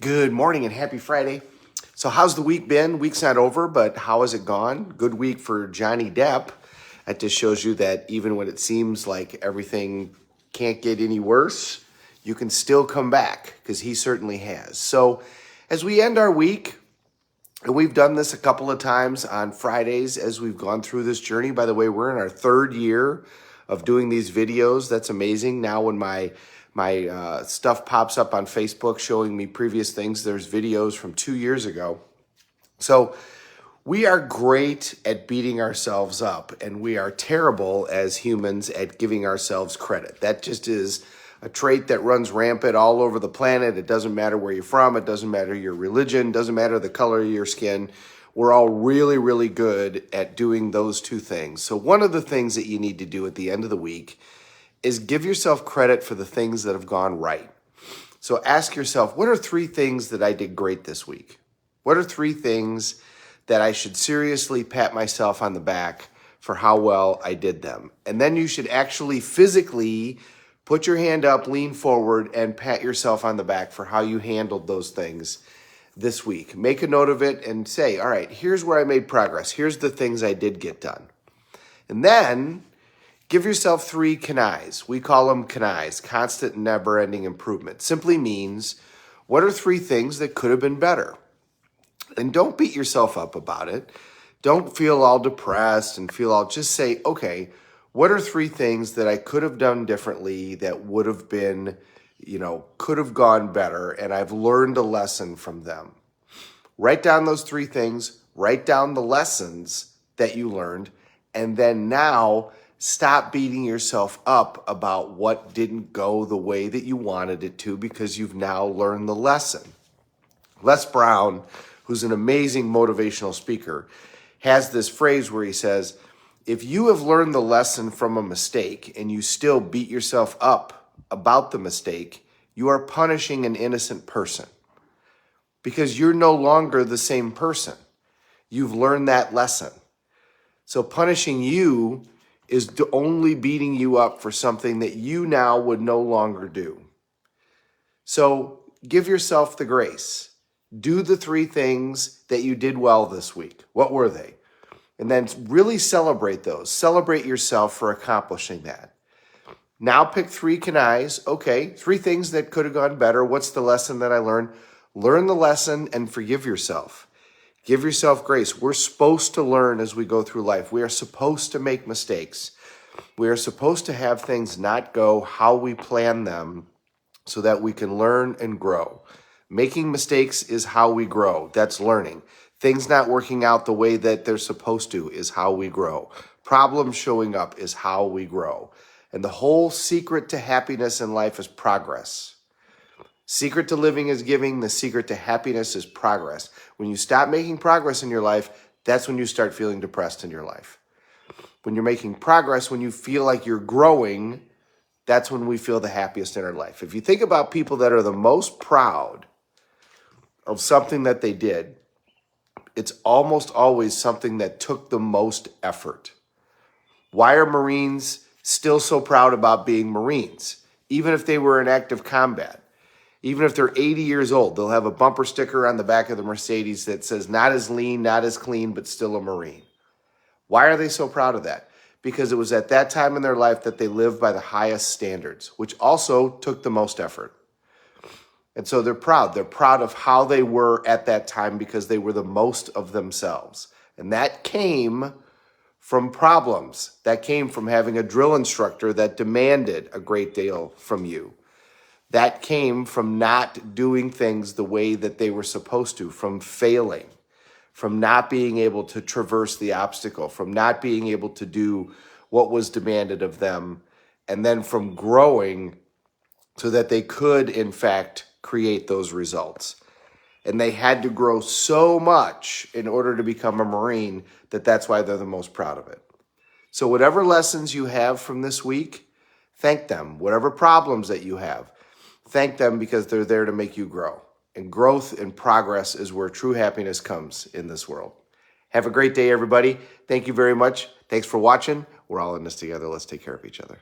Good morning and happy Friday. So, how's the week been? Week's not over, but how has it gone? Good week for Johnny Depp. That just shows you that even when it seems like everything can't get any worse, you can still come back because he certainly has. So, as we end our week, and we've done this a couple of times on Fridays as we've gone through this journey. By the way, we're in our third year of doing these videos. That's amazing. Now when my stuff pops up on Facebook showing me previous things, there's videos from 2 years ago. So we are great at beating ourselves up, and we are terrible as humans at giving ourselves credit. That just is a trait that runs rampant all over the planet. It doesn't matter where you're from. It doesn't matter your religion. It doesn't matter the color of your skin. We're all really, really good at doing those two things. So one of the things that you need to do at the end of the week is give yourself credit for the things that have gone right. So ask yourself, what are 3 things that I did great this week? What are 3 things that I should seriously pat myself on the back for how well I did them? And then you should actually physically put your hand up, lean forward, and pat yourself on the back for how you handled those things this week. Make a note of it and say, all right, here's where I made progress. Here's the things I did get done. And then give yourself 3 canais. We call them canais, constant and never-ending improvement. Simply means, what are 3 things that could have been better? And don't beat yourself up about it. Don't feel all depressed and just say, okay, what are 3 things that I could have done differently that would have been, could have gone better, and I've learned a lesson from them. Write down those 3 things, write down the lessons that you learned, and then now stop beating yourself up about what didn't go the way that you wanted it to because you've now learned the lesson. Les Brown, who's an amazing motivational speaker, has this phrase where he says, if you have learned the lesson from a mistake and you still beat yourself up about the mistake, you are punishing an innocent person because you're no longer the same person. You've learned that lesson. So punishing you is only beating you up for something that you now would no longer do. So give yourself the grace. Do the 3 things that you did well this week. What were they? And then really celebrate those. Celebrate yourself for accomplishing that. Now pick 3 canais. Okay, 3 things that could have gone better. What's the lesson that I learned? Learn the lesson and forgive yourself. Give yourself grace. We're supposed to learn as we go through life. We are supposed to make mistakes. We are supposed to have things not go how we plan them so that we can learn and grow. Making mistakes is how we grow. That's learning. Things not working out the way that they're supposed to is how we grow. Problems showing up is how we grow. And the whole secret to happiness in life is progress. Secret to living is giving. The secret to happiness is progress. When you stop making progress in your life, that's when you start feeling depressed in your life. When you're making progress, when you feel like you're growing, that's when we feel the happiest in our life. If you think about people that are the most proud of something that they did, it's almost always something that took the most effort. Why are Marines still so proud about being Marines? Even if they were in active combat, even if they're 80 years old, they'll have a bumper sticker on the back of the Mercedes that says, not as lean, not as clean, but still a Marine. Why are they so proud of that? Because it was at that time in their life that they lived by the highest standards, which also took the most effort. And so they're proud. They're proud of how they were at that time because they were the most of themselves. And that came from problems. That came from having a drill instructor that demanded a great deal from you. That came from not doing things the way that they were supposed to, from failing, from not being able to traverse the obstacle, from not being able to do what was demanded of them, and then from growing so that they could, in fact, create those results. And they had to grow so much in order to become a Marine that's why they're the most proud of it. So whatever lessons you have from this week, thank them. Whatever problems that you have, thank them because they're there to make you grow. And growth and progress is where true happiness comes in this world. Have a great day, everybody. Thank you very much. Thanks for watching. We're all in this together. Let's take care of each other.